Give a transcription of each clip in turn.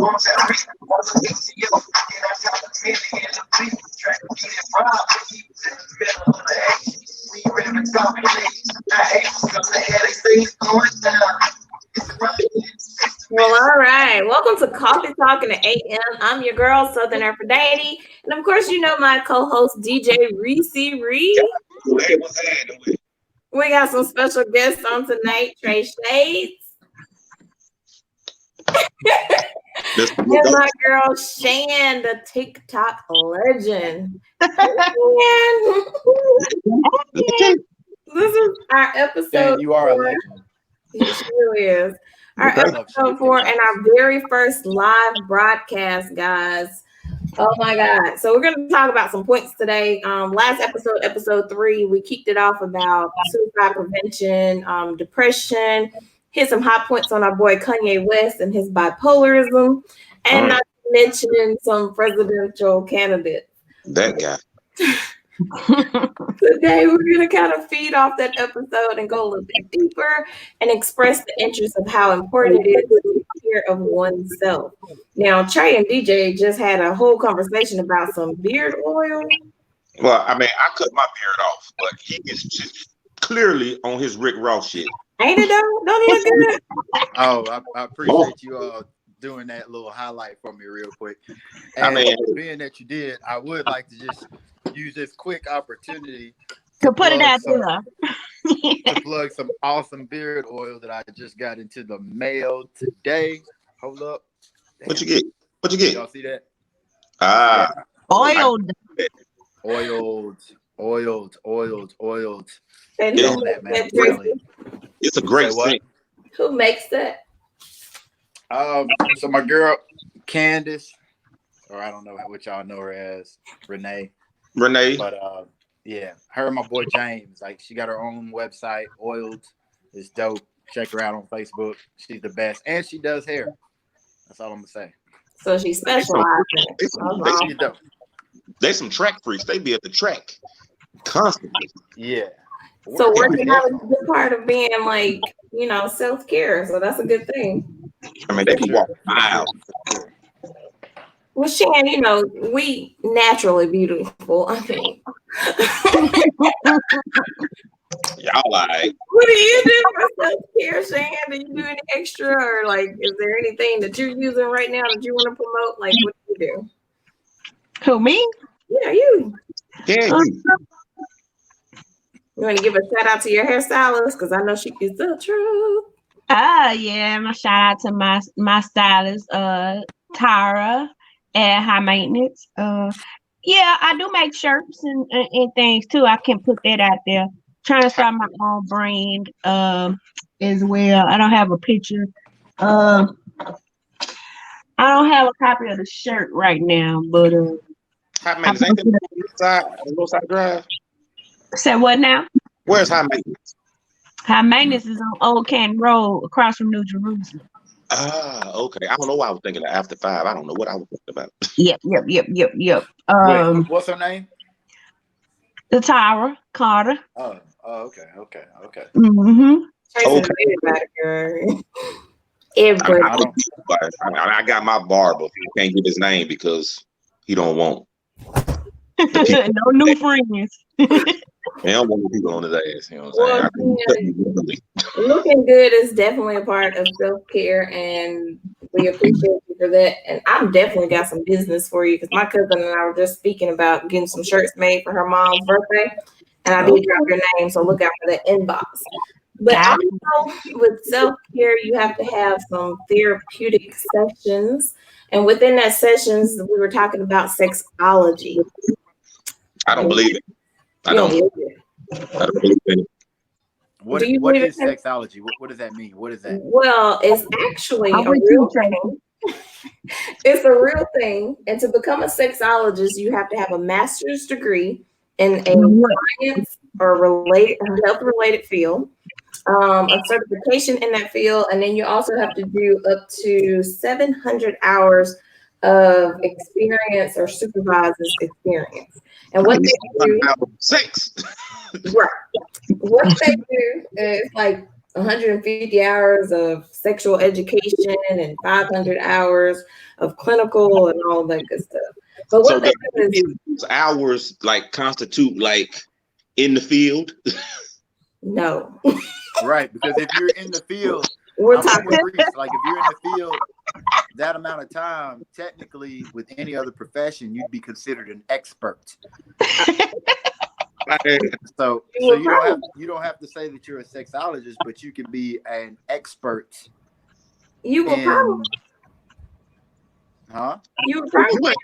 Well, all right. Welcome to Coffee Talk in the AM. I'm your girl, Southern Aphrodite. And of course, you know my co-host, DJ Reese Reed. Hey, what's happening? We got some special guests on tonight, Trey Shades. And my girl, Shan, the TikTok legend. This is our episode. Dan, you are a legend. She really is. Our episode 4 and our very first live broadcast, guys. Oh my God. So we're going to talk about some points today. Last episode 3, we kicked it off about suicide prevention, depression, hit some hot points on our boy Kanye West and his bipolarism, and not to mention some presidential candidates. That guy. Today we're going to kind of feed off that episode and go a little bit deeper and express the interest of how important it is to take care of oneself. Now, Trey and DJ just had a whole conversation about some beard oil. Well, I mean, I cut my beard off, but he is just clearly on his Rick Ross shit. Ain't it though? Don't it look good? Oh, I appreciate you doing that little highlight for me real quick. And being that you did, I would like to just use this quick opportunity to put it out there. To plug some awesome beard oil that I just got into the mail today. Hold up. Damn. What you get? What you get? Y'all see that? Oiled. Oiled. And Get on that, man. Really. It's a great thing. Who makes that? So my girl Candace, or I don't know what y'all know her as, Renee. But yeah, her and my boy James, like she got her own website, Oiled. It's dope. Check her out on Facebook. She's the best, and she does hair. That's all I'm gonna say. So she specializes. They some track freaks. They be at the track constantly. Yeah. So working out is a good part of being like, you know, self-care. So that's a good thing. I mean, they can walk miles. Well, Shan, you know, we naturally beautiful, I think. Y'all like. What do you do for self-care, Shan? Do you do any extra, or like, is there anything that you're using right now that you want to promote? Like, what do you do? Who, me? Yeah, you. Yeah, you. You want to give a shout out to your hairstylist because I know she is the truth. Yeah, my shout out to my stylist, Tara at High Maintenance. Yeah, I do make shirts and things too. I can put that out there. Trying to start my own brand as well. I don't have a picture. I don't have a copy of the shirt right now, but High Maintenance ain't the Roadside Drive. Say what now? Where's High Maintenance? High Maintenance is on Old Canton Road across from New Jerusalem. Ah, okay. I don't know why I was thinking of After 5. I don't know what I was thinking about. Yep. Wait, what's her name? The Tara Carter. Oh, okay. Mm-hmm. I got my barber. He can't give his name because he don't want. No new friends. They don't want people on his ass. You know what I'm saying? Looking good is definitely a part of self-care, and we appreciate you for that. And I've definitely got some business for you because my cousin and I were just speaking about getting some shirts made for her mom's birthday, and I did drop your name, so look out for that inbox. But also with self-care, you have to have some therapeutic sessions, and within that sessions, we were talking about sexology. I don't believe it. I don't believe it. What is sexology? What does that mean? What is that? Well, it's actually a real thing. It's a real thing. And to become a sexologist, you have to have a master's degree in a science or health-related field, a certification in that field, and then you also have to do up to 700 hours of experience or supervisor's experience. And what they do, 6. right? What they do is like 150 hours of sexual education and 500 hours of clinical and all that good stuff. But what they do is those hours like constitute like in the field. No. Right, because if you're in the field, we're talking like if you're in the field that amount of time, technically with any other profession, you'd be considered an expert. So you don't have to say that you're a sexologist, but you can be an expert. You will probably, huh? You will probably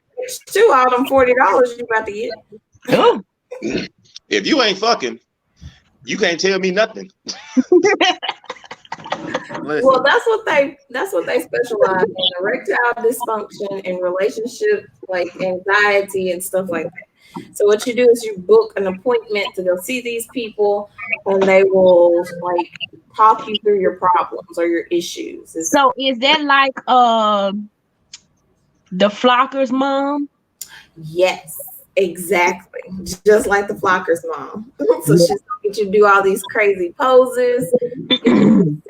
to all them $40 you about to get. Oh. If you ain't fucking, you can't tell me nothing. Well, that's what they specialize in: erectile dysfunction and relationship like anxiety and stuff like that. So what you do is you book an appointment to go see these people, and they will like talk you through your problems or your issues. So is that like the Flocker's mom? Yes, exactly. Just like the Flocker's mom. So she's gonna get you to do all these crazy poses,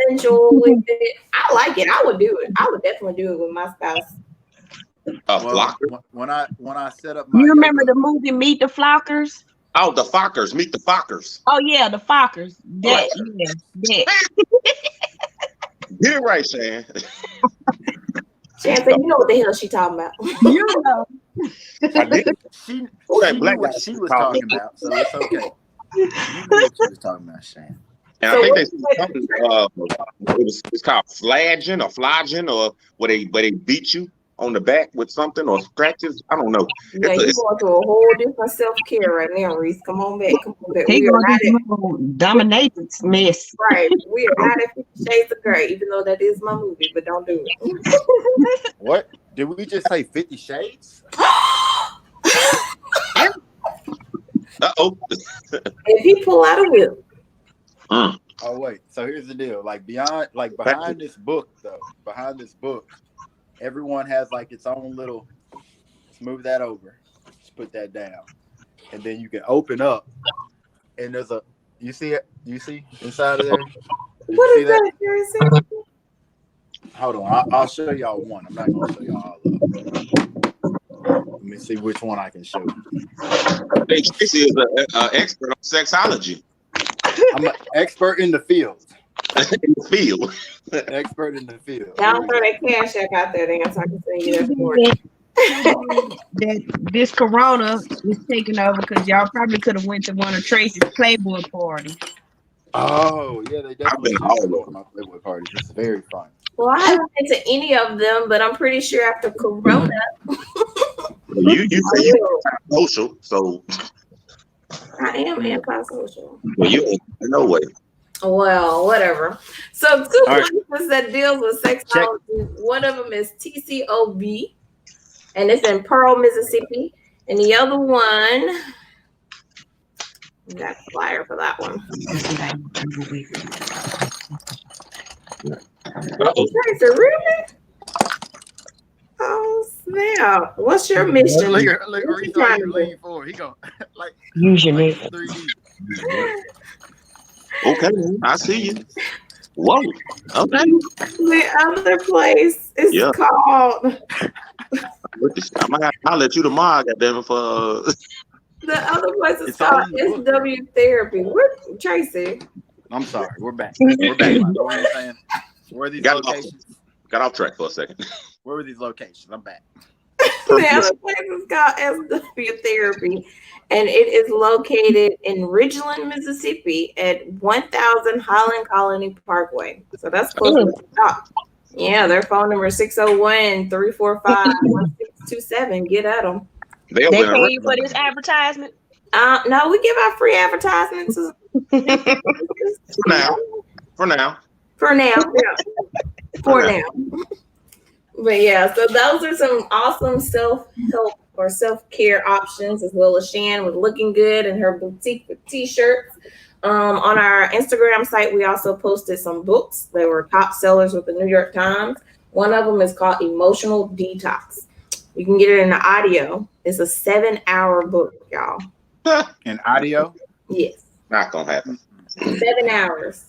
sensual with it. I like it. I would do it. I would definitely do it with my spouse. When I set up my you remember the movie Meet the Flockers? Oh, the Fockers, Meet the Fockers. Oh yeah, the Fockers. That, yeah. Get it right, Shan. Shan said, you know what the hell she talking about. You know. She knew what she was talking about, so it's okay. You knew what she was talking about, Shan. And so I think it's called flaging or where they beat you on the back with something or scratches. I don't know. Yeah, you're going through a whole different self-care right now, Reese. Come on back. We are not at dominatrix mess. Right. We are not at 50 Shades of Grey, even though that is my movie, but don't do it. What? Did we just say 50 Shades? Uh-oh. If he pull out a whip. Oh wait, so here's the deal. Behind this book, everyone has like its own little. Let's move that over. Just put that down, and then you can open up, and there's a. You see it? You see inside of there? What is that? Hold on, I'll show y'all one. I'm not gonna show y'all all of them. Let me see which one I can show you. Tracy is an expert on sexology. I'm an expert in the field. In the field. Expert in the field. Don't throw that cash check out there, then so I can send you that this corona is taking over because y'all probably could have went to one of Tracy's Playboy parties. Oh yeah, they definitely go to my Playboy parties. It's very fun. Well, I haven't been to any of them, but I'm pretty sure after corona. you say you're social, so I am antisocial. Well, you ain't no way. Well, whatever. So two places that deals with sexology. One of them is TCOB, and it's in Pearl, Mississippi. And the other one, we got a flyer for that one. Okay, so really? Oh snap! What's your mission? Look, he's trying to lean forward. He go like usually 3D. Okay, I see you. Whoa. Okay. The other place is called. I'll let you tomorrow. Goddamn for. The other place is called SW Therapy. Where Tracy? I'm sorry. We're back. We're back. What are you saying? Where are these locations? Got off track for a second. Where were these locations? I'm back. The other place is called SW Therapy, and it is located in Ridgeland, Mississippi at 1000 Highland Colony Parkway. So that's close to the top. Yeah, their phone number is 601-345-1627. Get at them. They pay you for this advertisement? No, we give out free advertisements. For now. But yeah, so those are some awesome self-help or self-care options, as well as Shan with looking good and her boutique with t-shirts. On our Instagram site, we also posted some books. They were top sellers with the New York Times. One of them is called Emotional Detox. You can get it in the audio. It's a 7-hour book, y'all. In audio? Yes. Not gonna happen. 7 hours.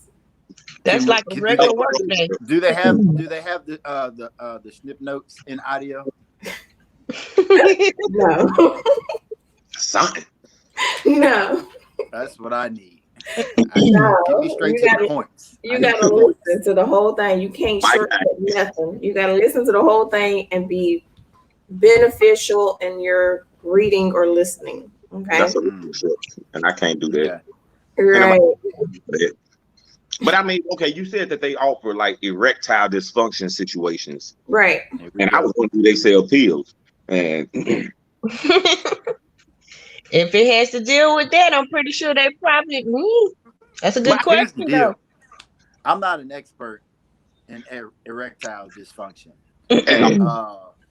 That's like a regular work day. Do they have the snip notes in audio? No. Something. No. That's what I need. No. Get me straight to the points. You gotta listen to the whole thing. You can't shortcut nothing. You gotta listen to the whole thing and be beneficial in your reading or listening. Okay. That's a and I can't do that. Right. But I mean, okay, you said that they offer like erectile dysfunction situations. Right. And I was wondering, do they sell pills? And if it has to deal with that, I'm pretty sure they probably. That's a good question, though. I'm not an expert in erectile dysfunction,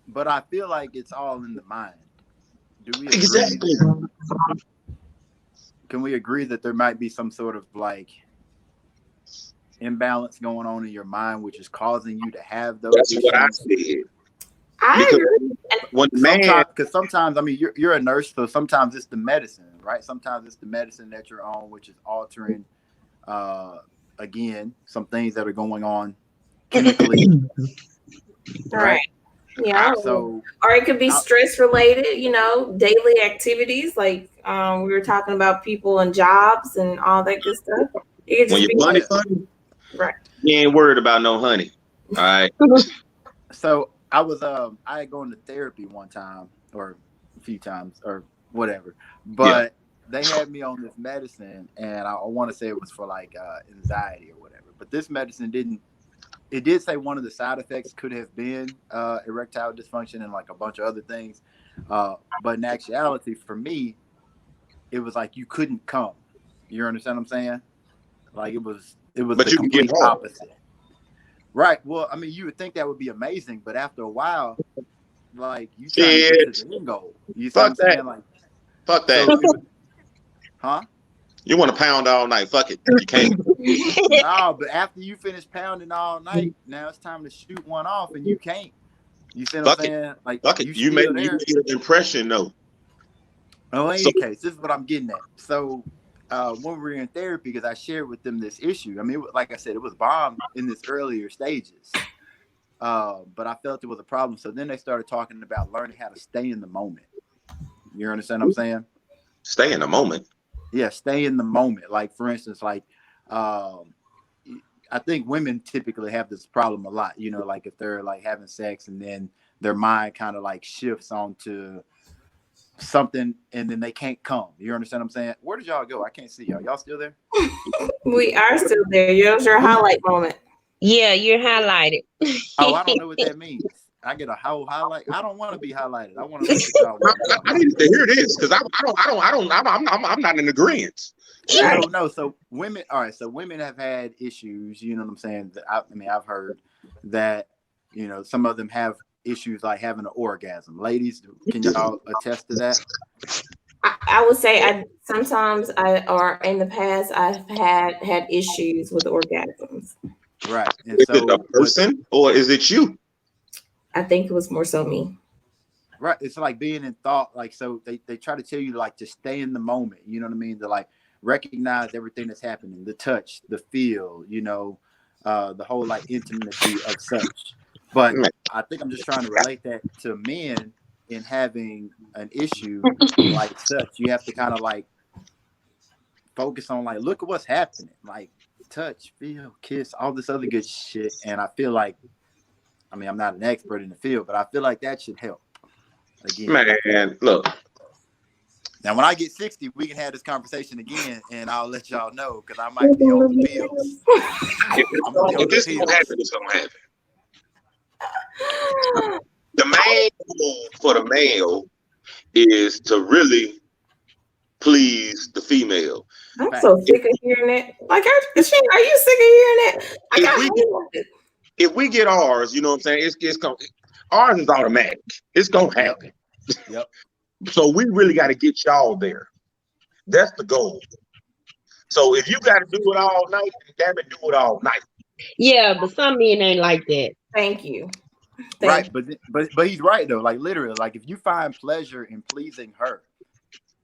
but I feel like it's all in the mind. Do we agree? Exactly. Can we agree that there might be some sort of like imbalance going on in your mind, which is causing you to have those? That's issues? what I said. I agree. When because sometimes, I mean, you're a nurse, so sometimes it's the medicine, right? Sometimes it's the medicine that you're on, which is altering, again, some things that are going on chemically. Right. Yeah. So, or it could be stress related, daily activities like we were talking about people and jobs and all that good stuff. When you're money, right? You ain't worried about no honey. All right. So I was I had gone to therapy one time or a few times or whatever, but they had me on this medicine, and I want to say it was for like anxiety or whatever. But this medicine didn't. It did say one of the side effects could have been erectile dysfunction and like a bunch of other things, but in actuality, for me, it was like you couldn't come. You understand what I'm saying? Like it was but the complete opposite. Right. Well, I mean, you would think that would be amazing, but after a while, like you try to get to the end goal. You see what I'm saying? Like, fuck that. Huh? You want to pound all night? Fuck it. You can't. No, but after you finish pounding all night, now it's time to shoot one off, and you can't. You see what I'm saying? Like, fuck it. You made an impression, though. Oh, in any case, this is what I'm getting at. So, when we were in therapy, because I shared with them this issue. I mean, like I said, it was bomb in this earlier stages, but I felt it was a problem. So then they started talking about learning how to stay in the moment. You understand what I'm saying? Stay in the moment. Yeah, stay in the moment. Like, for instance, like I think women typically have this problem a lot. Like if they're like having sex and then their mind kind of like shifts onto something and then they can't come. You understand what I'm saying? Where did y'all go? I can't see y'all. Y'all still there? We are still there. Yours your highlight moment. Yeah, you're highlighted. Oh, I don't know what that means. I get a whole highlight. I don't want to be highlighted. I want to look at y'all. I need to hear this because I'm not in agreement. No. So women, all right. So women have had issues. You know what I'm saying? I've heard that. Some of them have issues like having an orgasm. Ladies, can y'all attest to that? I would say sometimes or in the past I've had issues with orgasms. Right. And is it a person or is it you? I think it was more so me. Right. It's like being in thought. Like, so they try to tell you like to stay in the moment. You know what I mean? To like recognize everything that's happening, the touch, the feel, the whole like intimacy of such. But I think I'm just trying to relate that to men in having an issue like such. You have to kind of like focus on like, look at what's happening. Like touch, feel, kiss, all this other good shit. And I feel like, I'm not an expert in the field, but I feel like that should help. Again. Man, look. Now, when I get 60, we can have this conversation again, and I'll let y'all know because I might be on the pills. If this is gonna happen, it's gonna happen. The main goal for the male is to really please the female. I'm so sick of hearing that. Like, are you sick of hearing that? If we get ours, you know what I'm saying? Ours is automatic. It's gonna happen. Yep. So we really got to get y'all there. That's the goal. So if you got to do it all night, damn it, do it all night. Yeah, but some men ain't like that. Thank you. Right, but he's right though. Like literally, like if you find pleasure in pleasing her,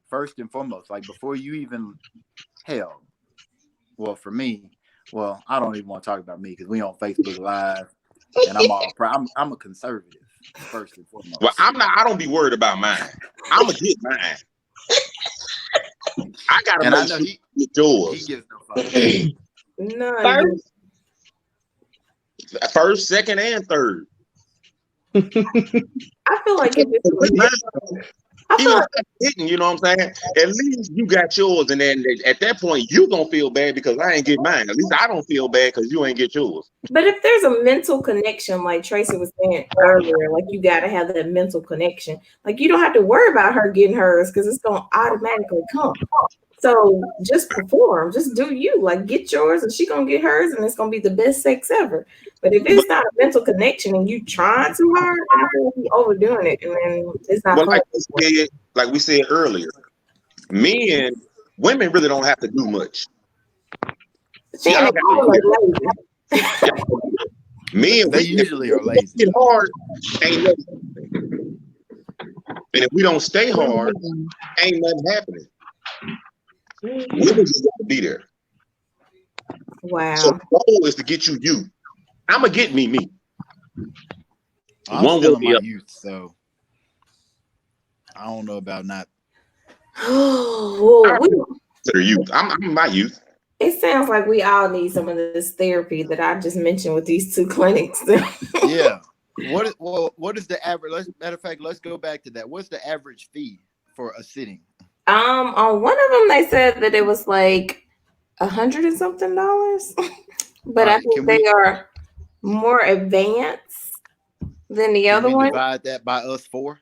first and foremost, like before you even well, for me, Well, I don't even want to talk about me because we on Facebook Live, and I'm all proud. I'm a conservative first and foremost. Well, I'm not. I don't be worried about mine. I'm gonna get mine. I gotta make sure you get yours. He gives no fuck. No. First, second, and third. I feel like if it's hitting, you know what I'm saying? At least you got yours, and then at that point you gonna feel bad because I ain't get mine. At least I don't feel bad because you ain't get yours. But if there's a mental connection, like Tracy was saying earlier, like you gotta have that mental connection. Like you don't have to worry about her getting hers because it's gonna automatically come. So just perform, just do you. Like get yours, and she gonna get hers, and it's gonna be the best sex ever. But if it's not a mental connection and you trying too hard, I feel like you're overdoing it, and then it's not. Well, like we said earlier, women really don't have to do much. Men, they usually are lazy. Get hard, ain't nothing. And if we don't stay hard, ain't nothing happening. Women just got to be there. Wow. So the goal is to get you. I'm gonna get me. I'm still in my youth, so I don't know about not. Consider youth. I'm in my youth. It sounds like we all need some of this therapy that I just mentioned with these two clinics. Yeah. What is the average? Matter of fact, let's go back to that. What's the average fee for a sitting? On one of them, they said that it was like $100 and something, but I think they are more advanced than the other one. Divide that by us 4.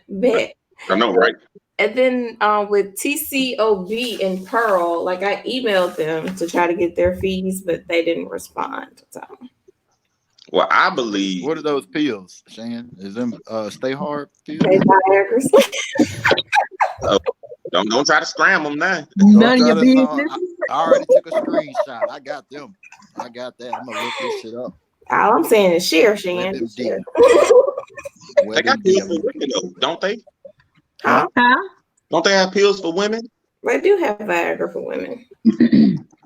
Bet. I know, right? And then with TCOB and Pearl, like I emailed them to try to get their fees, but they didn't respond. So. Well, I believe. What are those pills, Shan? Is them Stay Hard pills? Don't try to scram them now. None of your business. I already took a screenshot. I got them. I got that. I'm gonna look this shit up. All I'm saying is share, Shan. Share. They got pills for women, though, don't they? Huh? Don't they have pills for women? They do have Viagra for women.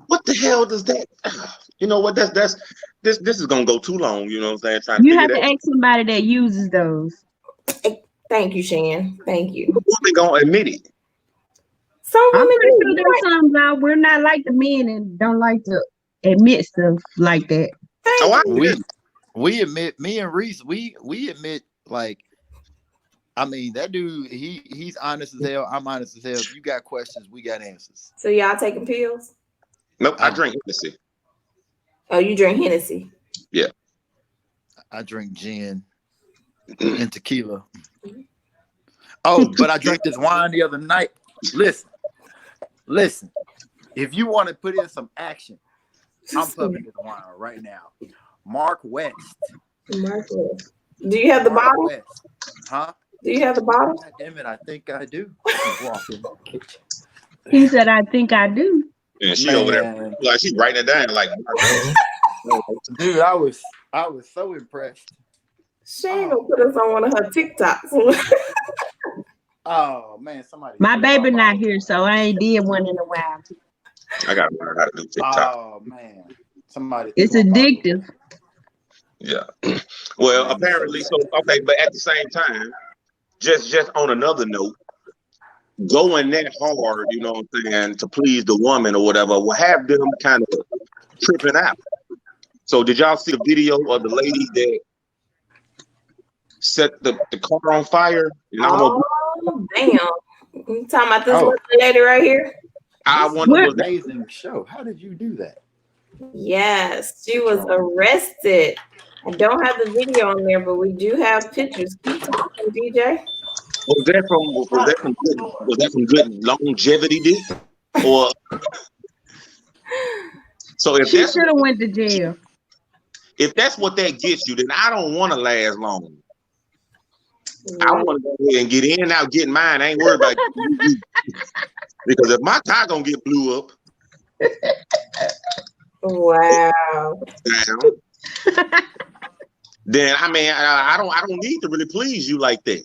What the hell does that? You know what? This is gonna go too long. You know what I'm saying? You have to ask somebody that uses those. Thank you, Shan. Thank you. Women gonna admit it. Some women do. There's some out. We're not like the men and don't like to admit stuff like that. We admit, me and Reese, we admit, like, I mean, that dude, he's honest as hell. I'm honest as hell. If you got questions, we got answers. So y'all taking pills? Nope, I drink Hennessy. Oh, you drink Hennessy? Yeah. I drink gin and tequila. Oh, but I drank this wine the other night. Listen. If you want to put in some action, I'm pumping this wine right now. Mark West. Mark West. Do you have the bottle? West. Huh? Do you have the bottle? God damn it, I think I do. He said, I think I do. And she over there, like she's writing it down, like. Dude, I was so impressed. Shane will put us on one of her TikToks. Oh man, somebody. My baby not here, so I ain't did one in a while. I gotta learn how to do TikTok. Oh man, somebody. It's addictive. Yeah. Well, apparently, so okay, but at the same time, just on another note, going that hard, you know what I'm saying, to please the woman or whatever, will have them kind of tripping out. So did y'all see the video of the lady that set the car on fire? Oh, damn. You talking about this lady right here? I wonder what amazing show. How did you do that? Yes, she was arrested. I don't have the video on there, but we do have pictures. Keep talking, DJ. Was that from good longevity, dick? Or so if she should have went to jail. If that's what that gets you, then I don't want to last long. I want to go ahead and get in and out, get mine. I ain't worried about you. Because if my car gonna get blew up. Wow. Then I mean I don't need to really please you like that.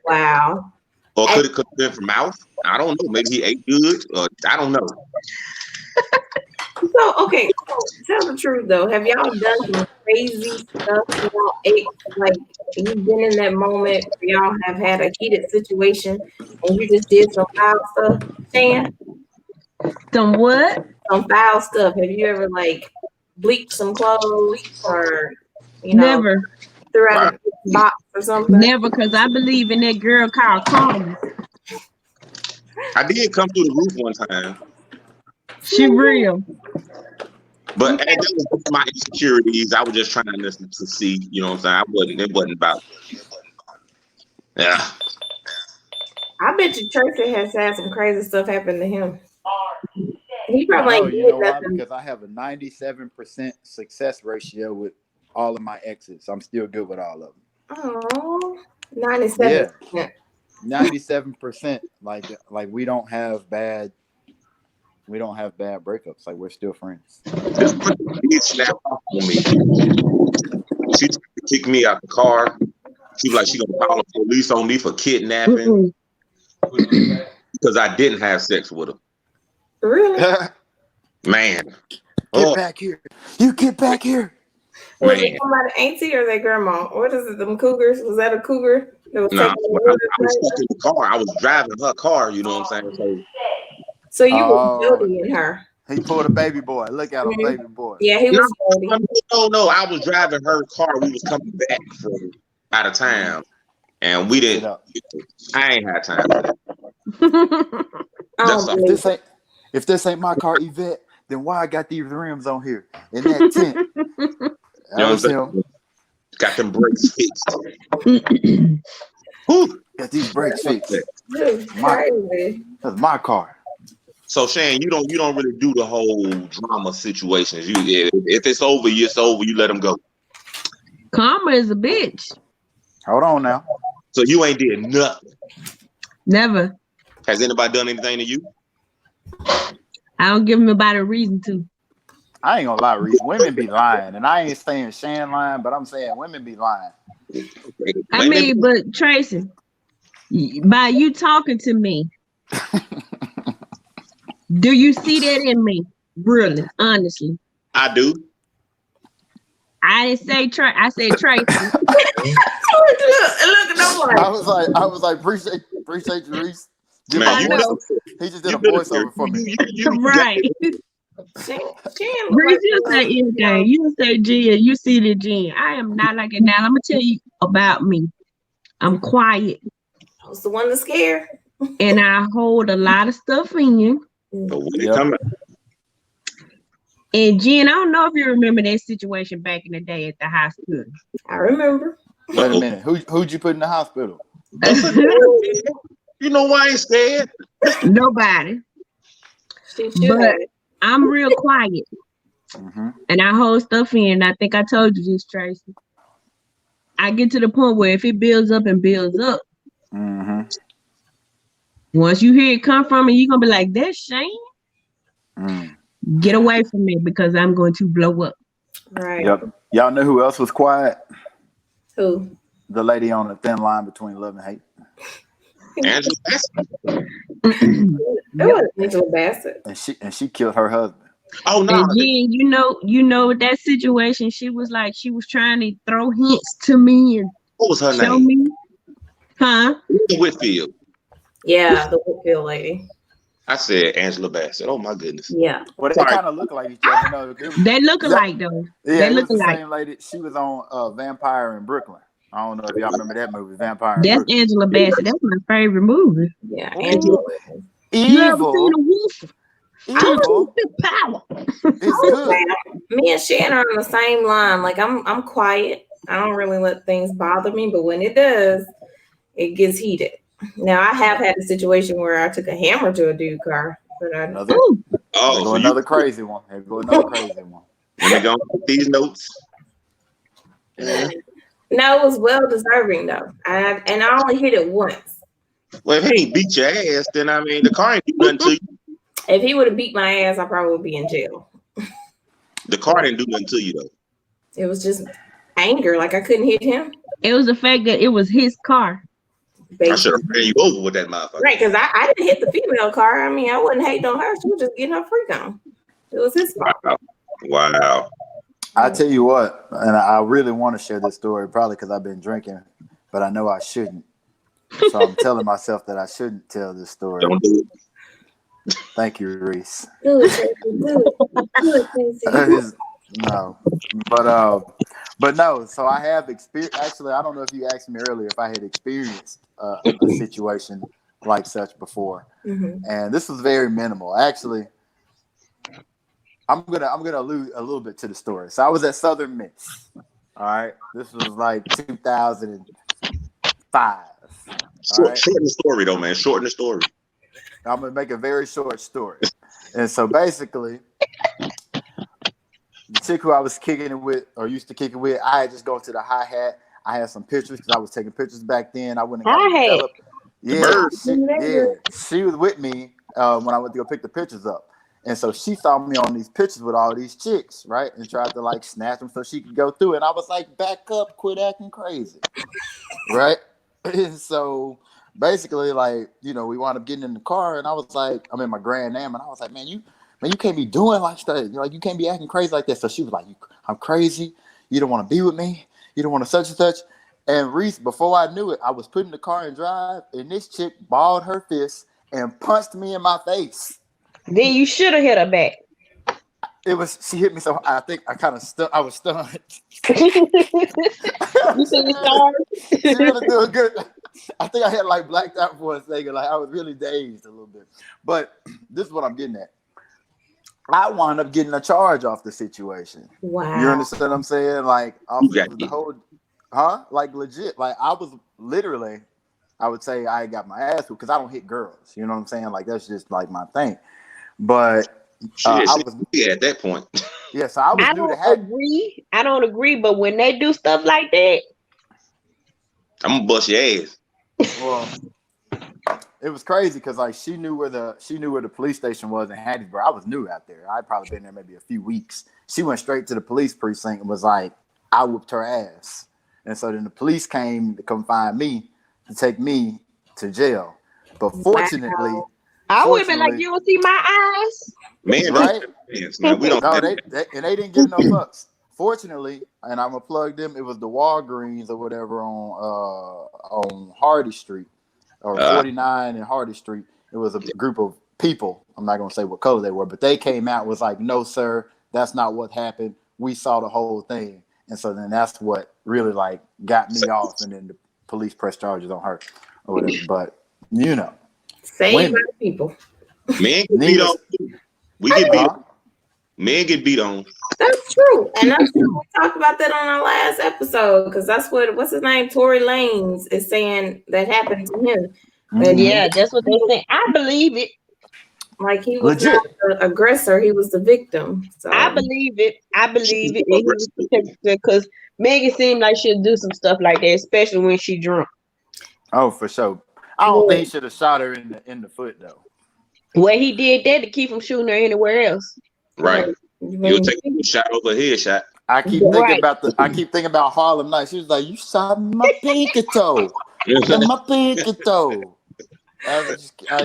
Wow. Or could it have been from mouth? I don't know. Maybe he ate good. Or I don't know. So okay, so tell the truth though. Have y'all done some crazy stuff with y'all ex? Like you've been in that moment where y'all have had a heated situation and you just did some foul stuff, Shan? Some what? Some foul stuff. Have you ever like bleached some clothes or you know Never. threw out a box or something? Never, because I believe in that girl called karma. I did come through the roof one time, She real. but that was my insecurities. I was just trying to see, you know what I'm saying? It wasn't about. Yeah. I bet you Tracy has had some crazy stuff happen to him. He probably No, ain't you did know why? nothing. Because I have a 97% success ratio with all of my exes. I'm still good with all of them. Oh, 97%. Yeah. 97%. Like we don't have bad breakups. Like we're still friends. This bitch snapped off on me. She tried to kick me out the car. She was like, she gonna call the police on me for kidnapping because I didn't have sex with her. Really? Man. Get back here. You get back here. Was it somebody auntie or their grandma? What is it? Them cougars? Was that a cougar? That was No, I was stuck in the car. I was driving her car. You know what I'm saying? So you were building her. He pulled a baby boy. Look at him, baby boy. Yeah, he was building. No. I was driving her car. We was coming back from out of town, and we didn't. I ain't had time for that. That's all. If this ain't my car, Yvette, then why I got these rims on here in that tent? You know what I'm saying? Got them brakes fixed. Got these brakes fixed. That's my car. So Shane, you don't really do the whole drama situations. If it's over, it's over. You let them go. Karma is a bitch. Hold on now. So you ain't did nothing. Never. Has anybody done anything to you? I don't give nobody a reason to. I ain't gonna lie, Reese. Women be lying, and I ain't saying Shan lying, but I'm saying women be lying. I mean, but Tracy, by you talking to me, do you see that in me? Really, honestly, I do. I didn't say Tracy. I said Tracy. Look, I was like, appreciate you, Reese. Man, he just did a voiceover for me. Right. Reese, you say anything. You say Jen. You see the Jen. I am not like it. Now I'm gonna tell you about me. I'm quiet. I was the one that's scared. And I hold a lot of stuff in. And Jen, I don't know if you remember that situation back in the day at the hospital. I remember. Wait a minute. Who'd you put in the hospital? You know why I ain't scared? Nobody. But I'm real quiet. Mm-hmm. And I hold stuff in. I think I told you this, Tracy. I get to the point where if it builds up and builds up, mm-hmm. Once you hear it come from me, you're going to be like, that's Shane. Get away from me because I'm going to blow up. Right. Yep. Y'all know who else was quiet? Who? The lady on the thin line between love and hate. Angela Bassett. Angela Bassett. And she killed her husband. Oh no. And Jen, you know that situation, she was trying to throw hints to me and what was her show name? Me. Huh? Whitfield. Yeah, the Whitfield lady. I said Angela Bassett. Oh my goodness. Yeah. Well, they kind of look like each other. They look alike though. Yeah, they look the alike. same lady. She was on Vampire in Brooklyn. I don't know if y'all remember that movie, Vampire. That's Angela Bassett. That's my favorite movie. Yeah, Angela. You ever seen a wolf? Evil. Power. It's good. Me and Shannon are on the same line. Like I'm quiet. I don't really let things bother me, but when it does, it gets heated. Now I have had a situation where I took a hammer to a dude's car, but another crazy one. Another crazy one. Let me go with these notes. Yeah. No, it was well deserving though. I only hit it once. Well, if he ain't beat your ass, then I mean the car ain't do nothing to you. If he would have beat my ass, I probably would be in jail. The car didn't do nothing to you though. It was just anger, like I couldn't hit him. It was the fact that it was his car. Basically. I should have ran you over with that motherfucker. Right, because I didn't hit the female car. I mean, I wasn't hating on her. She was just getting her freak on. It was his fault. Wow. I tell you what, and I really want to share this story, probably because I've been drinking, but I know I shouldn't. So I'm telling myself that I shouldn't tell this story. Don't do it. Thank you, Reese. Do it, Casey. No, but no. So I have experience. Actually, I don't know if you asked me earlier if I had experienced a situation like such before, and this was very minimal. Actually, I'm gonna allude a little bit to the story. So I was at Southern Miss. All right, this was like 2005. Shorten the story, though, man. Shorten the story. I'm gonna make a very short story. And so basically, the chick who I was kicking it with, or used to kick it with, I had just gone to the hi-hat. I had some pictures because I was taking pictures back then. I wouldn't have developed. She was with me when I went to go pick the pictures up. And so she saw me on these pictures with all these chicks, right? And tried to like snatch them so she could go through. And I was like, back up, quit acting crazy. Right? And so basically, like, you know, we wound up getting in the car and I was like, I'm in my Grand Am and I was like, man, you can't be doing like that. You're like, you can't be acting crazy like that. So she was like, I'm crazy. You don't want to be with me. You don't want to such and such. And Reese, before I knew it, I was putting the car in drive and this chick balled her fist and punched me in my face. Then you should have hit her back. She hit me so I think I kind of I was stunned. You see the stars? She really doing good. I think I had like blacked out for a second. Like I was really dazed a little bit. But this is what I'm getting at. I wound up getting a charge off the situation. Wow. You understand what I'm saying? Like off the whole, like legit. Like I was literally, I would say I got my ass because I don't hit girls. You know what I'm saying? Like that's just like my thing. But I was at that point. Yeah, so I was new to agree. I don't agree, but when they do stuff like that, I'm gonna bust your ass. Well, it was crazy because like she knew where the police station was in Hattiesburg. I was new out there. I'd probably been there maybe a few weeks. She went straight to the police precinct and was like, I whooped her ass. And so then the police came to come find me to take me to jail. But fortunately, I would have been like, you don't see my eyes? Man, right? Man, we don't they didn't give no fucks. Fortunately, and I'm gonna plug them. It was the Walgreens or whatever on Hardy Street or 49 and Hardy Street. It was a group of people. I'm not gonna say what color they were, but they came out and was like, "No, sir, that's not what happened. We saw the whole thing." And so then that's what really like got me off, and then the police pressed charges on her or whatever. But you know, save my people. Men get beat on. We get beat on. Men get beat on. That's true. And that's true. We talked about that on our last episode because that's what's his name? Tory Lanez is saying that happened to him. And yeah, that's what they say. I believe it. Like he was not the aggressor, he was the victim. So I believe it. Because Megan seemed like she'll do some stuff like that, especially when she drunk. Oh, for sure. I don't think he should have shot her in the foot though. Well, he did that to keep from shooting her anywhere else. Right. You'll take a shot over a headshot. I keep thinking about Harlem Nights. She was like, "You shot my pinky toe, my pinky toe." I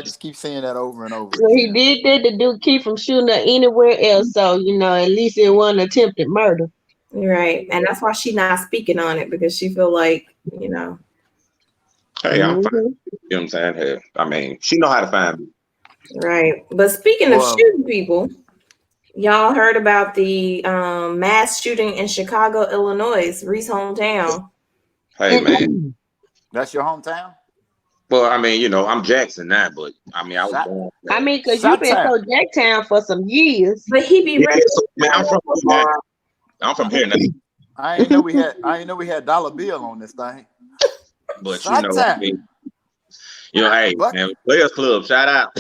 just keep saying that over and over. Well, he did that to keep from shooting her anywhere else. So at least it wasn't attempted murder. Right, and that's why she's not speaking on it because she feel like Hey, I'm fine. You know what I'm saying? Hey, I mean, she know how to find me. Right, but speaking of shooting people. Y'all heard about the mass shooting in Chicago, Illinois, Reese's hometown. Hey, man. That's your hometown? Well, I mean, I'm Jackson now, but I mean, I was born. I mean, because you've been so Jacktown for some years. But he be ready. I'm from here now. I ain't know we had Dollar Bill on this thing. But hey, man, Players Club, shout out.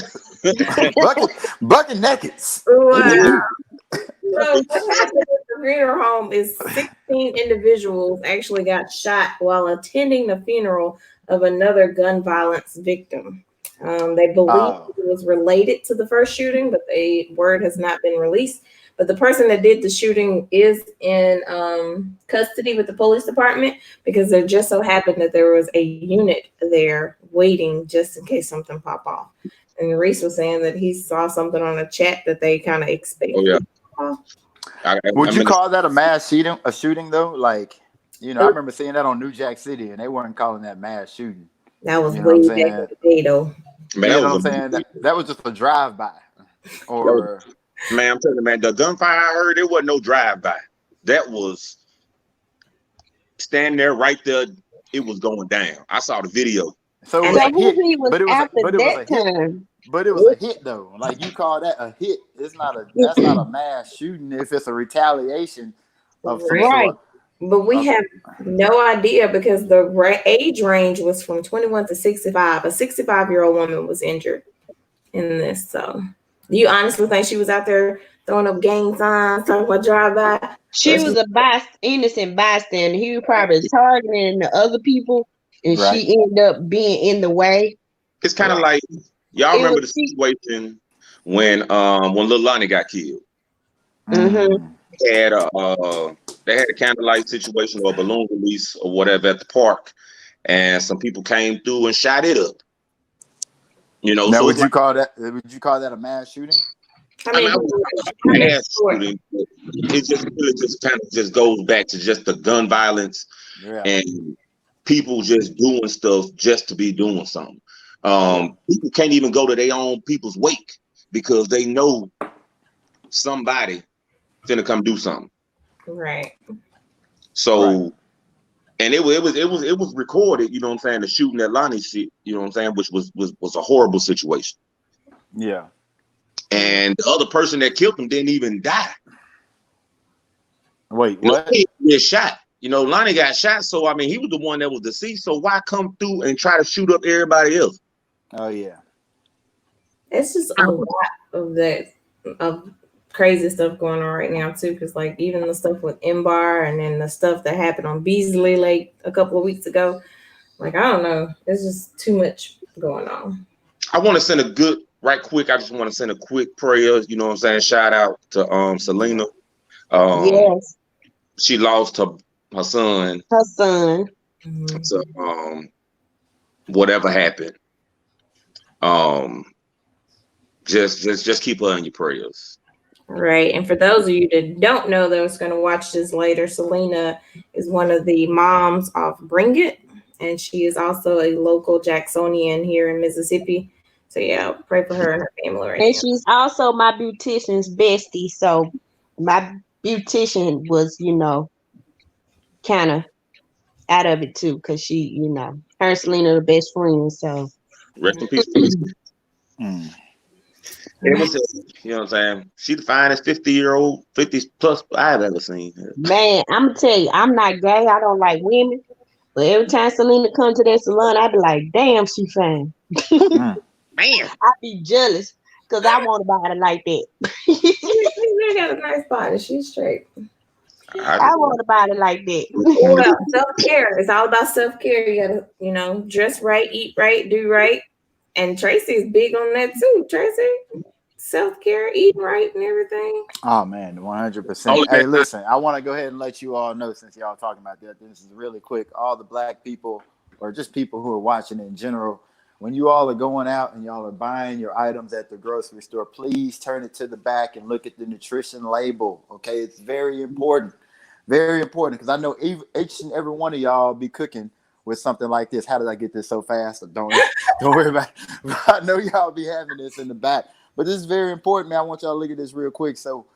Bucket Nakeds. Wow. So what happened at the funeral home is 16 individuals actually got shot while attending the funeral of another gun violence victim. They believe it was related to the first shooting, but the word has not been released. But the person that did the shooting is in custody with the police department because there just so happened that there was a unit there waiting just in case something pop off. And Reese was saying that he saw something on a chat that they kind of expected. Oh, Would you call that a mass shooting though? Like, you know, I remember seeing that on New Jack City, and they weren't calling that mass shooting. That was way back in the day, though. Man, you know what I'm saying? That was just a drive-by. Or man, I'm telling you, man, the gunfire I heard, it wasn't no drive-by. That was standing there right there. It was going down. I saw the video. So it was a hit, but it was a hit though. Like you call that a hit? That's not a mass shooting if it's a retaliation of some sort. But we have no idea because the age range was from 21 to 65. A 65-year-old woman was injured in this. So, do you honestly think she was out there throwing up gang signs, talking about drive-by? She was a innocent bystander. He was probably targeting the other people, and she ended up being in the way. It's kind of like y'all remember the situation when Lil Lonnie got killed. Mm-hmm. They had a candlelight situation or a balloon release or whatever at the park, and some people came through and shot it up. You know, now so would you call that a mass shooting? I mean, mass shooting. It just kind of just goes back to just the gun violence and people just doing stuff just to be doing something. People can't even go to their own people's wake because they know somebody finna come do something. Right. So, and it was recorded. You know what I'm saying? The shooting at Lonnie shit. You know what I'm saying? Which was a horrible situation. Yeah. And the other person that killed him didn't even die. Wait, what? He got shot. You know, Lonnie got shot. So I mean, he was the one that was deceased. So why come through and try to shoot up everybody else? Oh yeah. It's just a lot of crazy stuff going on right now too, because like even the stuff with Embar and then the stuff that happened on Beasley like a couple of weeks ago, like I don't know, it's just too much going on. I want to send a good I just want to send a quick prayer, you know what I'm saying, shout out to Selena. Yes, she lost her son to whatever happened. Just keep her in your prayers. Right. And for those of you that don't know that was going to watch this later, Selena is one of the moms of Bring It. And she is also a local Jacksonian here in Mississippi. So yeah, pray for her and her family right now. And she's also my beautician's bestie. So my beautician was, you know, kind of out of it too. Because she, you know, her and Selena are the best friends. So rest in peace. It was, you know what I'm saying? She the finest 50 plus I've ever seen. Man, I'm gonna tell you, I'm not gay. I don't like women, but every time Selena comes to that salon, I be like, "Damn, she fine." Man, I be jealous because I want a body like that. They got a nice body. She's straight. I want a body like that. Well, self-care. It's all about self-care. You gotta, you know, dress right, eat right, do right. And Tracy is big on that too. Tracy. Self-care, eating right and everything. Oh man, 100%. Hey, listen, I want to go ahead and let you all know, since y'all talking about that, this is really quick. All the black people or just people who are watching in general, when you all are going out and y'all are buying your items at the grocery store, please turn it to the back and look at the nutrition label. Okay, it's very important. Very important, because I know each and every one of y'all be cooking with something like this. How did I get this so fast? Don't worry about it. I know y'all be having this in the back. But this is very important, man. I want y'all to look at this real quick. So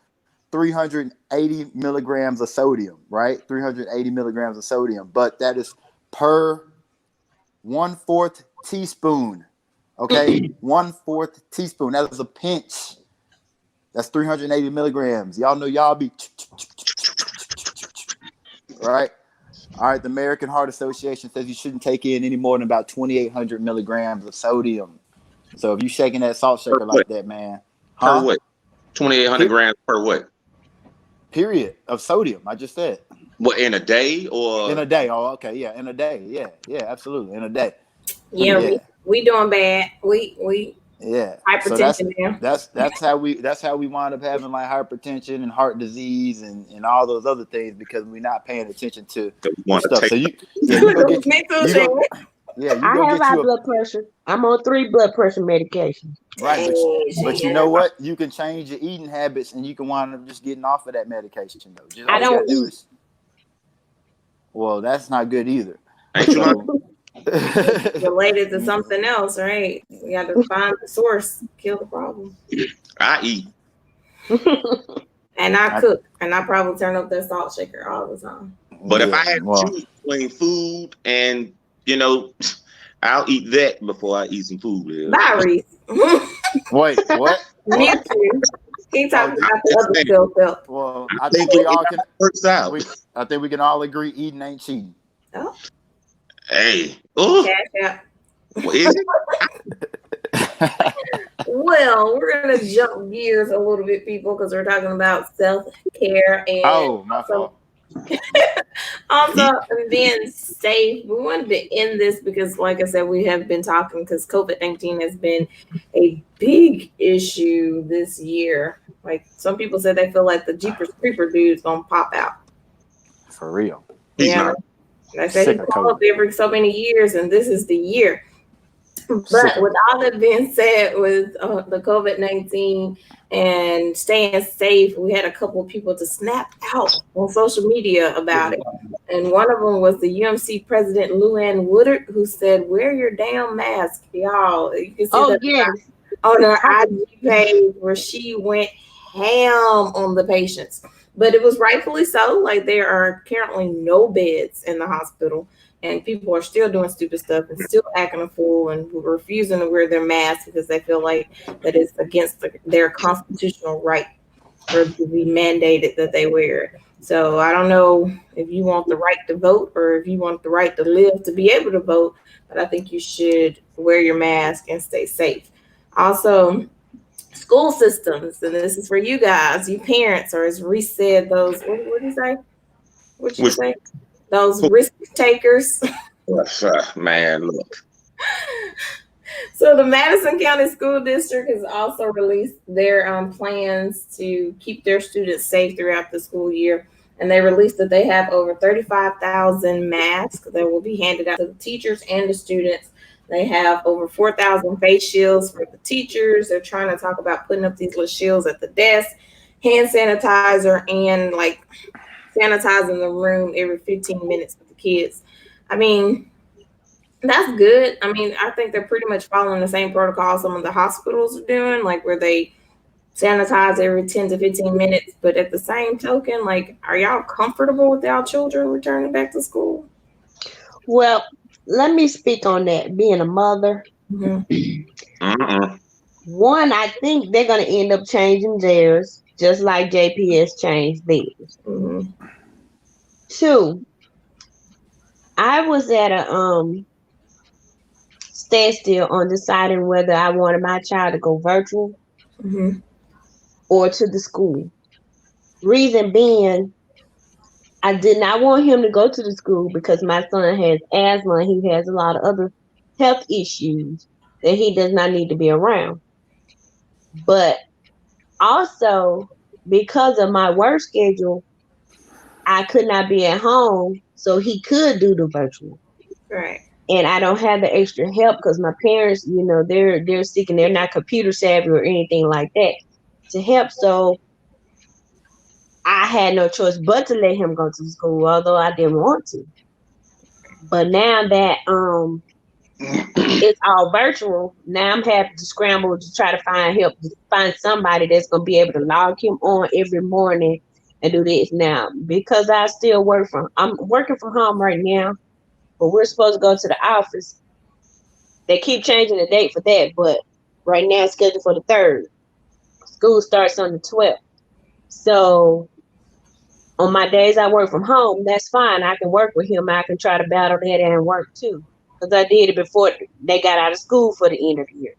380 milligrams of sodium, right? 380 milligrams of sodium. But that is per 1/4 teaspoon. Okay? 1/4 teaspoon. That is a pinch. That's 380 milligrams. Y'all know y'all be right? All right. The American Heart Association says you shouldn't take in any more than about 2,800 milligrams of sodium. So if you shaking that salt shaker like that, man. Per what? 2,800 grams per what? Period of sodium. I just said. What, in a day or? In a day. Oh, okay. Yeah, in a day. Yeah, absolutely. In a day. Yeah. We doing bad. We hypertension so that's how we wind up having like hypertension and heart disease and all those other things, because we're not paying attention to stuff. So Yeah, you I go have get high you a blood pressure. I'm on 3 blood pressure medications. right, but you Yeah. know what? You can change your eating habits, and you can wind up just getting off of that medication though. Just all I you gotta don't do eat. is well, that's not good either. Ain't you lying? Related to something else, right? You got to find the source, kill the problem. I eat. And I cook, and I probably turn up that salt shaker all the time. But if I Yeah, had to well, choose between food and, I'll eat that before I eat some food. Yeah. Bye, Reese. wait, what? Mute you. Keep talking Oh, about the other skill set. well, I think we all can. Works out. I think we can all agree eating ain't cheating. Oh, Hey. Oh, cash out. is it? Well, we're gonna jump gears a little bit, people, because we're talking about self-care and Oh, my fault. also being safe. We wanted to end this because, like I said, we have been talking because COVID-19 has been a big issue this year. Like some people said they feel like the Jeepers Creeper dude's gonna pop out. For real. He's not. I said he pop up every so many years, and this is the year. But with all that being said, with the COVID-19 and staying safe, we had a couple of people to snap out on social media about it. And one of them was the UMC president, Luann Woodard, who said, "Wear your damn mask, y'all." You can see that on her IG page where she went ham on the patients. But it was rightfully so. Like, there are currently no beds in the hospital. And people are still doing stupid stuff and still acting a fool and refusing to wear their masks because they feel like that it's against their constitutional right for it to be mandated that they wear it. So I don't know if you want the right to vote or if you want the right to live to be able to vote, but I think you should wear your mask and stay safe. Also, school systems, and this is for you guys, you parents, or as Reese said, those, what did you say? What you say? Those risk takers. Man, look. So the Madison County School District has also released their plans to keep their students safe throughout the school year. And they released that they have over 35,000 masks that will be handed out to the teachers and the students. They have over 4,000 face shields for the teachers. They're trying to talk about putting up these little shields at the desk, hand sanitizer, and like sanitizing the room every 15 minutes with the kids. I mean, that's good. I mean, I think they're pretty much following the same protocol some of the hospitals are doing, like where they sanitize every 10 to 15 minutes. But at the same token, like, are y'all comfortable with y'all children returning back to school? Well, let me speak on that. Being a mother, one, I think they're going to end up changing theirs, just like JPS changed theirs. Mm-hmm. 2, I was at a standstill on deciding whether I wanted my child to go virtual or to the school. Reason being, I did not want him to go to the school because my son has asthma and he has a lot of other health issues that he does not need to be around. But also, because of my work schedule, I could not be at home, so he could do the virtual. Right. And I don't have the extra help because my parents, you know, they're sick and they're not computer savvy or anything like that to help. So I had no choice but to let him go to school, although I didn't want to. But now that it's all virtual, now I'm having to scramble to try to find help, to find somebody that's going to be able to log him on every morning and do this. Now, because I'm working from home right now, but we're supposed to go to the office. They keep changing the date for that, but right now it's scheduled for the 3rd. School starts on the 12th. So on my days I work from home, that's fine. I can work with him. I can try to battle that and work too. Because I did it before they got out of school for the end of the year.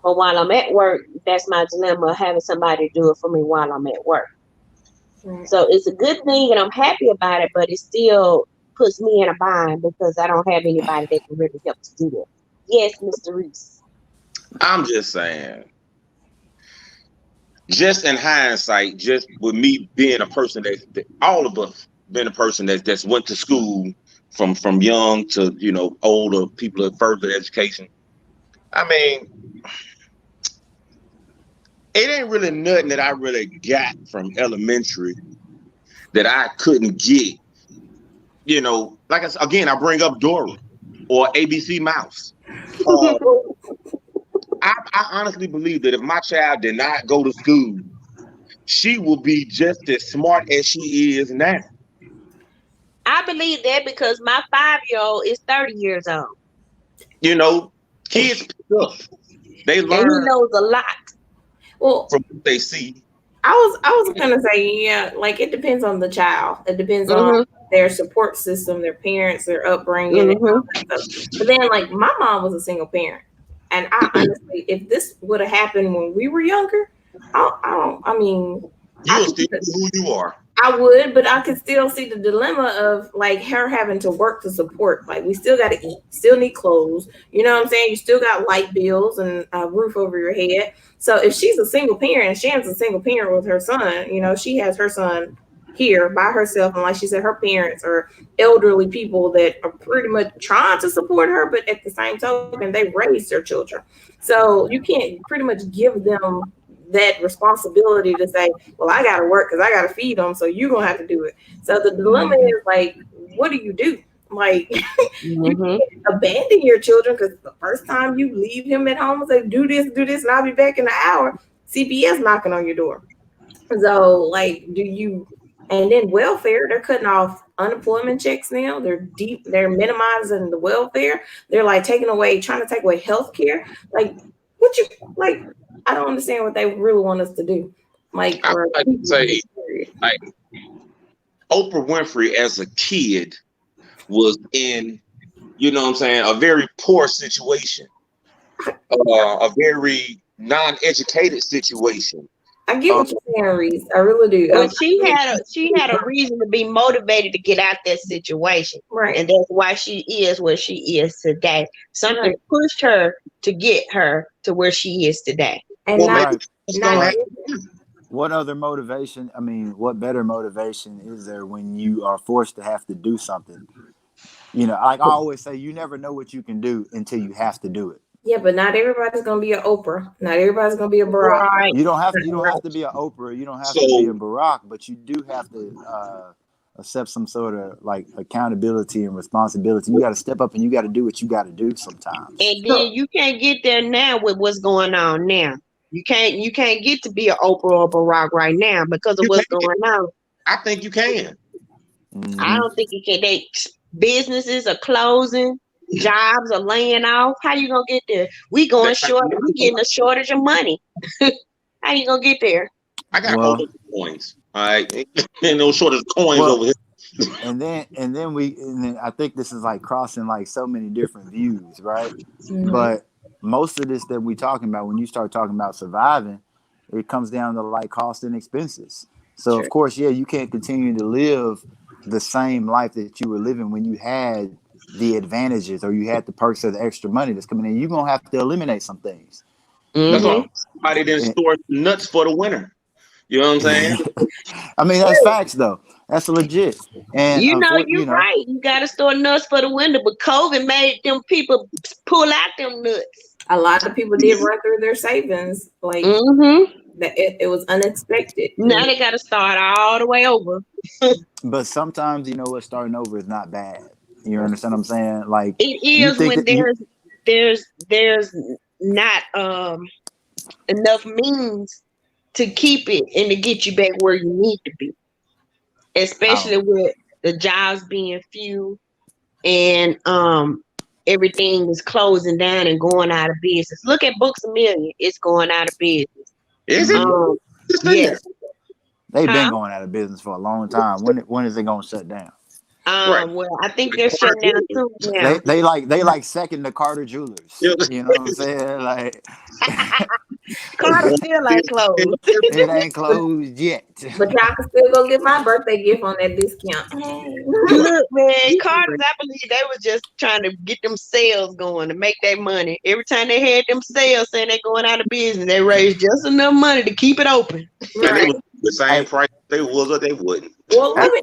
But while I'm at work, that's my dilemma, having somebody do it for me while I'm at work. Right. So it's a good thing and I'm happy about it, but it still puts me in a bind because I don't have anybody that can really help to do that. Yes, Mr. Reese. I'm just saying, just in hindsight, just with me being a person that all of us been a person that's went to school from young to older people of further education. I mean, it ain't really nothing that I really got from elementary that I couldn't get. Like I bring up Dora or ABC Mouse. I honestly believe that if my child did not go to school, she will be just as smart as she is now. I believe that because my 5-year-old is 30 years old. Kids pick up. They learn. And he knows a lot. Well, from what they see. I was gonna say, yeah, like it depends on the child. It depends on their support system, their parents, their upbringing, and all that stuff. But then, like, my mom was a single parent, and I honestly, if this would have happened when we were younger, I mean, you would still be who you are. I would, but I could still see the dilemma of like her having to work to support. Like, we still got to eat, still need clothes. You know what I'm saying? You still got light bills and a roof over your head. So if she's a single parent and Shannon's a single parent with her son, she has her son here by herself. And like she said, her parents are elderly people that are pretty much trying to support her, but at the same token, they raise their children. So you can't pretty much give them that responsibility to say, well, I got to work because I got to feed them. So you're going to have to do it. So the dilemma is like, what do? Like, you can't abandon your children because the first time you leave him at home and say, do this, and I'll be back in an hour, CPS knocking on your door. So like, and then welfare, they're cutting off unemployment checks now. They're minimizing the welfare. They're like trying to take away health care. Like, I don't understand what they really want us to do. Like, I would like to say, like, Oprah Winfrey as a kid was in, a very poor situation, a very non-educated situation. I get what you're saying, Reese. I really do. But she had a reason to be motivated to get out that situation, right? And that's why she is where she is today. Something pushed her to get her to where she is today. And what other motivation? I mean, what better motivation is there when you are forced to have to do something? Like I always say, you never know what you can do until you have to do it. Yeah, but not everybody's gonna be an Oprah. Not everybody's gonna be a Barack. Right. You don't have to be an Oprah. You don't have to be a Barack, but you do have to accept some sort of like accountability and responsibility. You got to step up and you got to do what you got to do sometimes. And then you can't get there now with what's going on now. You can't get to be an Oprah or Barack right now because of what's going on. I think you can. I don't think you can. Businesses are closing. Jobs are laying off. How you gonna get there? We going short. We getting a shortage of money. How you gonna get there? I got all those coins. All right, and no shortage of coins over here. And then I think this is like crossing like so many different views, right? Mm-hmm. But most of this that we talking about, when you start talking about surviving, it comes down to like cost and expenses. So of course, you can't continue to live the same life that you were living when you had the advantages or you had the perks of the extra money that's coming in. You're gonna have to eliminate some things. That's all. Somebody didn't store nuts for the winter. You know what I'm saying? I mean, that's facts though. That's legit. And you're right. You gotta store nuts for the winter, but COVID made them people pull out them nuts. A lot of people did run through their savings. Like that it was unexpected. Now they gotta start all the way over. But sometimes what, starting over is not bad. You understand what I'm saying? Like it is when there's not enough means to keep it and to get you back where you need to be. Especially with the jobs being few and everything is closing down and going out of business. Look at Books A Million. It's going out of business. Is it? Yes. They've been going out of business for a long time. When is it going to shut down? Well, I think they're shutting down too now. They like second to Carter Jewelers. You know what I'm saying? Like Carter still ain't closed. It ain't closed yet. But y'all can still go get my birthday gift on that discount. Look, man, Carter's, I believe they was just trying to get them sales going to make that money. Every time they had them sales saying they're going out of business, they raised just enough money to keep it open. Right. The same price they was or they wouldn't. Well, let me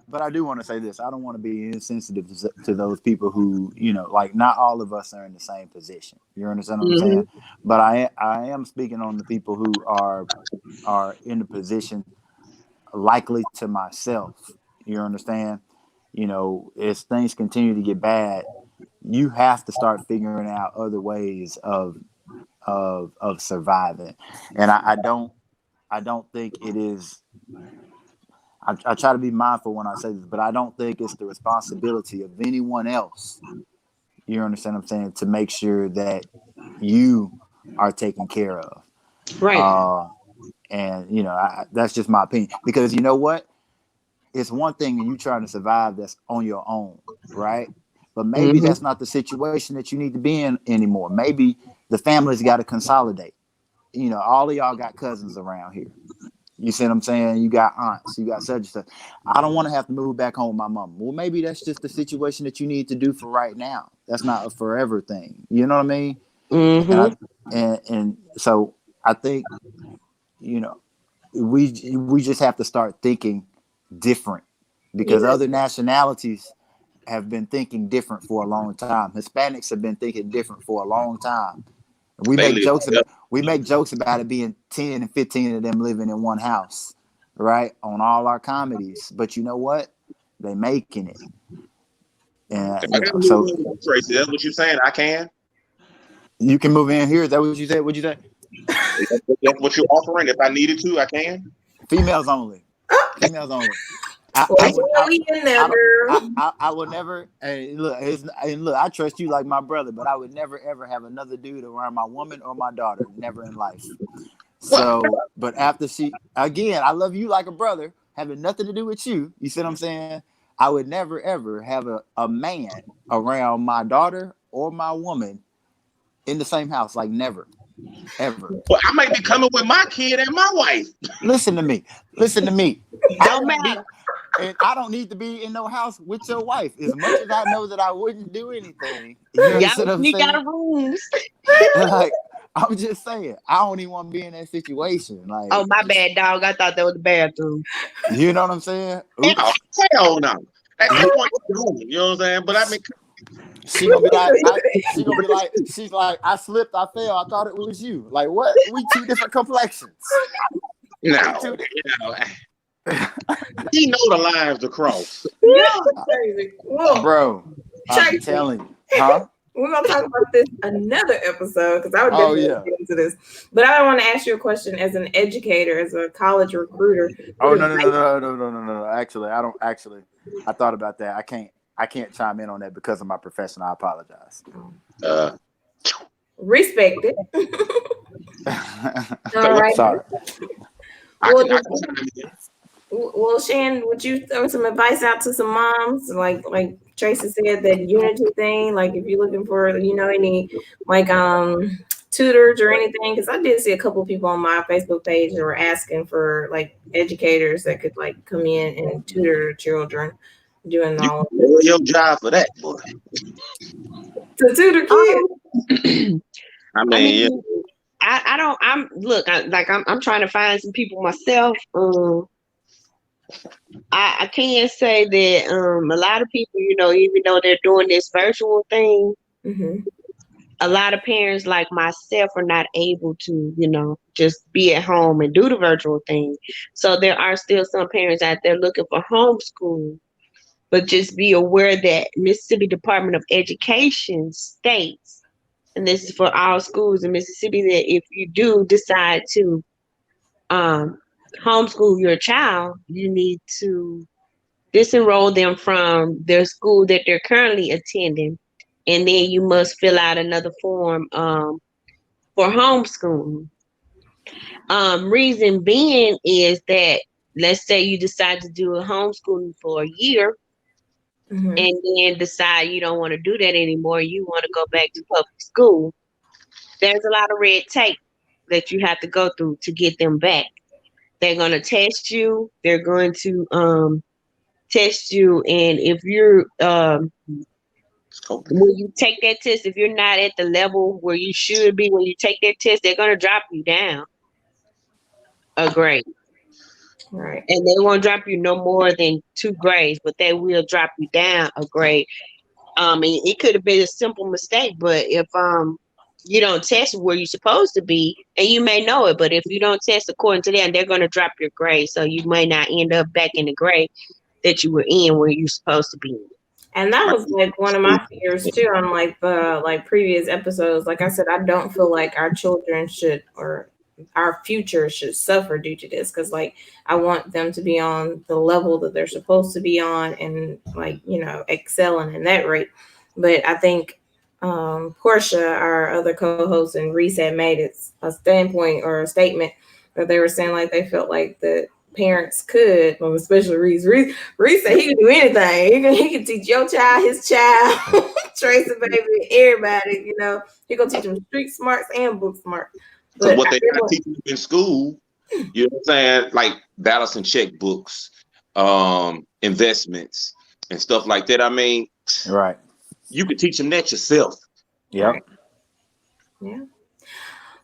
but I do want to say this. I don't want to be insensitive to those people who, like not all of us are in the same position. You understand what I'm saying? But I am speaking on the people who are in the position likely to myself. You understand? As things continue to get bad, you have to start figuring out other ways of surviving. And I don't think it is. I try to be mindful when I say this, but I don't think it's the responsibility of anyone else. You understand what I'm saying? To make sure that you are taken care of. Right. And that's just my opinion. Because you know what? It's one thing when you trying to survive that's on your own, right? But maybe that's not the situation that you need to be in anymore. Maybe the family's got to consolidate. All of y'all got cousins around here. You see what I'm saying? You got aunts, you got such and such. I don't want to have to move back home with my mom. Well, maybe that's just the situation that you need to do for right now. That's not a forever thing. You know what I mean? And so I think, we just have to start thinking different, because other nationalities have been thinking different for a long time. Hispanics have been thinking different for a long time. We make jokes about it being 10 and 15 of them living in one house, right? On all our comedies. But you know what? They making it. And so Tracy, that's what you saying? I can? You can move in here. Is that what you said? What'd you say? That's what you're offering. If I needed to, I can. Females only. Females only. I would never. Hey, look, I trust you like my brother, but I would never ever have another dude around my woman or my daughter. Never in life. So, but after I love you like a brother, having nothing to do with you. You see what I'm saying? I would never ever have a man around my daughter or my woman in the same house. Like never. Ever. Well, I might be coming with my kid and my wife. Listen to me. Don't matter. And I don't need to be in no house with your wife. As much as I know that I wouldn't do anything. You got rooms. Like, I'm just saying, I don't even want to be in that situation. Like, oh, my bad, dog. I thought that was the bathroom. You know what I'm saying? Oops. Oh, hell no. That's the point you're doing. You know what I'm saying? But I mean, she's like, I slipped, I fell, I thought it was you. Like, what? We two different complexions. No, he know the lines to cross. Crazy. Whoa. Bro, I'm telling you. Huh? We're gonna talk about this another episode because I would definitely get into this. But I want to ask you a question as an educator, as a college recruiter. Oh no. Actually, I don't actually. I thought about that. I can't chime in on that because of my profession. I apologize. Respect it. All right. Sorry. Well, Shan, would you throw some advice out to some moms, like Tracy said, that unity thing? Like, if you're looking for, any tutors or anything, because I did see a couple of people on my Facebook page that were asking for educators that could come in and tutor children. Doing all your job for that, boy. To tutor kids. I mean, I'm trying to find some people myself. I can say that a lot of people, even though they're doing this virtual thing, a lot of parents like myself are not able to, just be at home and do the virtual thing. So there are still some parents out there looking for homeschool. But just be aware that Mississippi Department of Education states, and this is for all schools in Mississippi, that if you do decide to homeschool your child, you need to disenroll them from their school that they're currently attending, and then you must fill out another form for homeschooling. Reason being is that, let's say you decide to do a homeschooling for a year, and then decide you don't want to do that anymore, you want to go back to public school. There's a lot of red tape that you have to go through to get them back. They're going to test you. They're going to test you. And if you're, when you take that test, if you're not at the level where you should be when you take that test, they're going to drop you down a grade. Right. And they won't drop you no more than 2 grades, but they will drop you down a grade. And it could have been a simple mistake, but if you don't test where you're supposed to be, and you may know it, but if you don't test according to them, they're going to drop your grade, so you may not end up back in the grade that you were in where you're supposed to be in. And that was like one of my fears too on like the previous episodes. Like I said, I don't feel like our children should or our future should suffer due to this, because like I want them to be on the level that they're supposed to be on and like, you know, excelling in that rate. But I think Portia, our other co-host, and Reese had made it a standpoint or a statement that they were saying like they felt like the parents could, well, especially Reese. Reese said he could do anything. He can teach your child, his child, Tracy, baby, everybody. You know, he gonna teach them street smarts and book smarts. So what they're not teaching in school, you know what I'm saying, like balancing checkbooks, investments, and stuff like that. I mean, right? You can teach them that yourself. Yeah. Right. Yeah.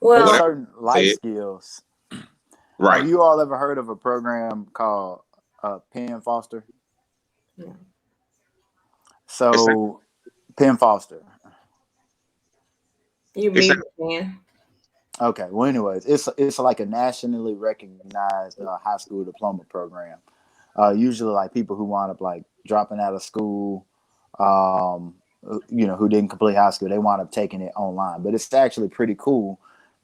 Well, certain life skills. Right. Have you all ever heard of a program called Penn Foster? Yeah. So, Penn Foster. You mean man? Okay. Well, anyways, it's like a nationally recognized high school diploma program. Usually, like people who wind up like dropping out of school, you know, who didn't complete high school, they wind up taking it online. But it's actually pretty cool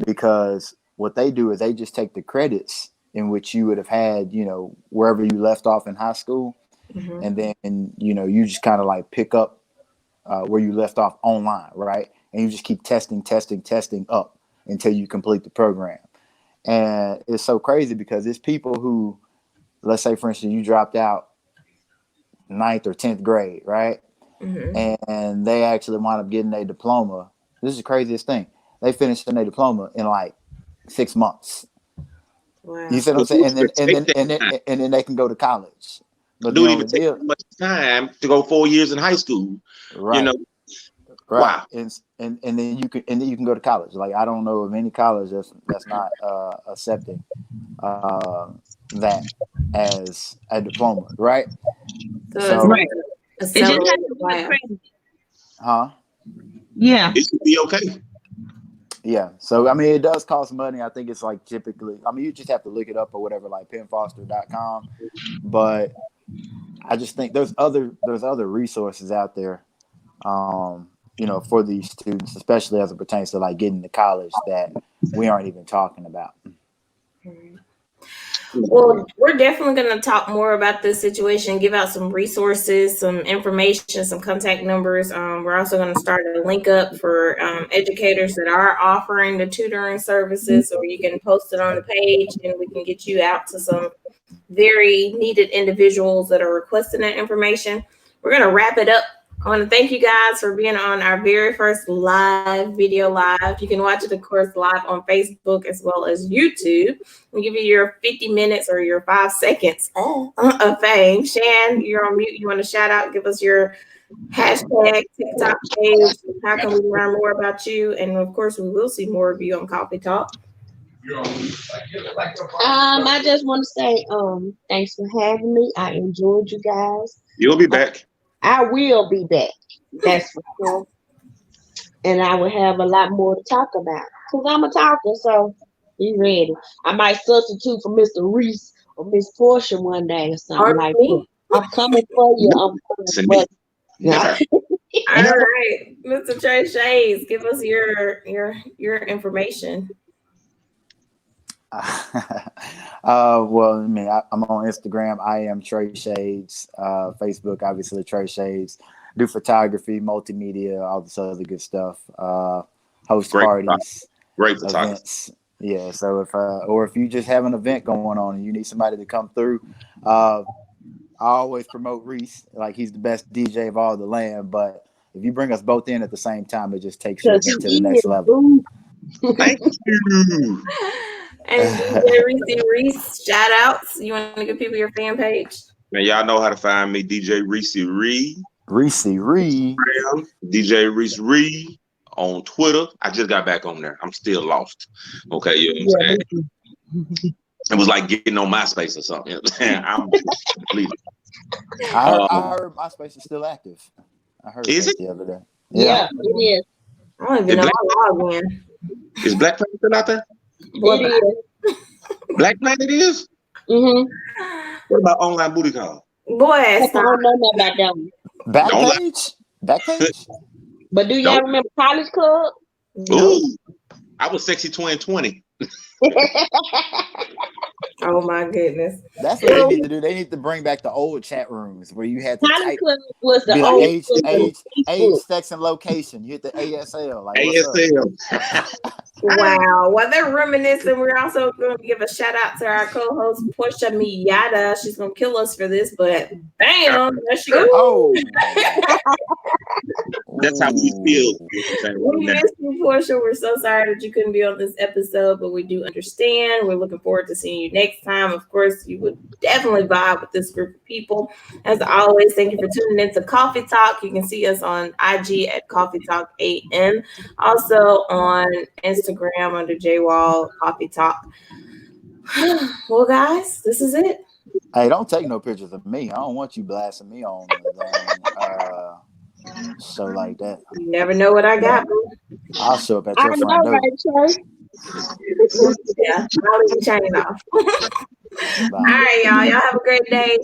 because what they do is they just take the credits in which you would have had, you know, wherever you left off in high school, and then, you know, you just kind of like pick up where you left off online, right? And you just keep testing up until you complete the program. And it's so crazy because it's people who, let's say, for instance, you dropped out 9th or 10th grade, right? And they actually wind up getting their diploma. This is the craziest thing. They finished their diploma in like 6 months. Wow. You see what I'm saying? And then they can go to college. But do even take much time to go 4 years in high school. Right. You know. Right. Wow. And then you can go to college. Like I don't know of any college that's not accepting that as a diploma, right? So right. It just has to be crazy. Huh? Yeah. It should be okay. Yeah. So I mean, it does cost money. I think it's like typically. I mean, you just have to look it up or whatever, like PennFoster.com. But I just think there's other resources out there, you know, for these students, especially as it pertains to like getting to college that we aren't even talking about. Well, we're definitely going to talk more about this situation, give out some resources, some information, some contact numbers. We're also going to start a link up for educators that are offering the tutoring services, or you can post it on the page and we can get you out to some very needed individuals that are requesting that information. We're going to wrap it up. I want to thank you guys for being on our very first video live. You can watch it, of course, live on Facebook as well as YouTube. We'll give you your 50 minutes or your 5 seconds of fame. Shan, you're on mute. You want to shout out, give us your hashtag, TikTok page. How can we learn more about you? And of course, we will see more of you on Coffee Talk. I just want to say, thanks for having me. I enjoyed you guys. You'll be back. I will be back. That's for sure. And I will have a lot more to talk about because I'm a talker. So be ready. I might substitute for Mr. Reese or Miss Portia one day or something like that. I'm coming for you. I'm coming for you. Yeah. All right, Mr. Trey Shades, give us your information. Well, I mean, I'm on Instagram. I am Trey Shades. Facebook, obviously, Trey Shades. Do photography, multimedia, all this other good stuff. Host parties, great photography. Events. Yeah. So if you just have an event going on and you need somebody to come through, I always promote Reese like he's the best DJ of all the land. But if you bring us both in at the same time, it just takes you to the next level. Thank you. And Reese, shout outs. You want to give people your fan page? Man, y'all know how to find me, DJ Reese Reed. Reese Reed. DJ Reese Reed on Twitter. I just got back on there. I'm still lost. Okay, you know what I'm saying? It was like getting on MySpace or something. You know what I'm saying? I heard MySpace is still active. I heard is it the other day. Yeah, it is. I don't even know my login. Is Black Planet still out there? It is. Black Planet is? Mm-hmm. What about Online Booty Call? Boy, I stop. don't know nothing about that one. Backpage. But do y'all remember College Club? No. Ooh, I was Sexy Twin 20. Oh my goodness. That's what they need to do. They need to bring back the old chat rooms where you had to College type, Club was the be old like age, sex, and location. You hit the ASL. Like, ASL. Wow. While they're reminiscing, we're also going to give a shout out to our co-host Portia Miyata. She's going to kill us for this, but bam, there she goes. Oh, that's how we feel. We missed you, Portia. We're so sorry that you couldn't be on this episode, but we do understand. We're looking forward to seeing you next time. Of course, you would definitely vibe with this group of people. As always, thank you for tuning in to Coffee Talk. You can see us on IG at Coffee Talk AM. Also on Instagram under JWall Coffee Talk. Well, guys, this is it. Hey, don't take no pictures of me. I don't want you blasting me on show like that. You never know what I got, boo. I'll show up at your front door. Right, Yeah, I'll even turning off. Bye. All right, y'all. Y'all have a great day.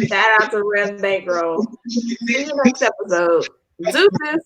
Shout out to Red Bankroll. See you next episode. Deuces.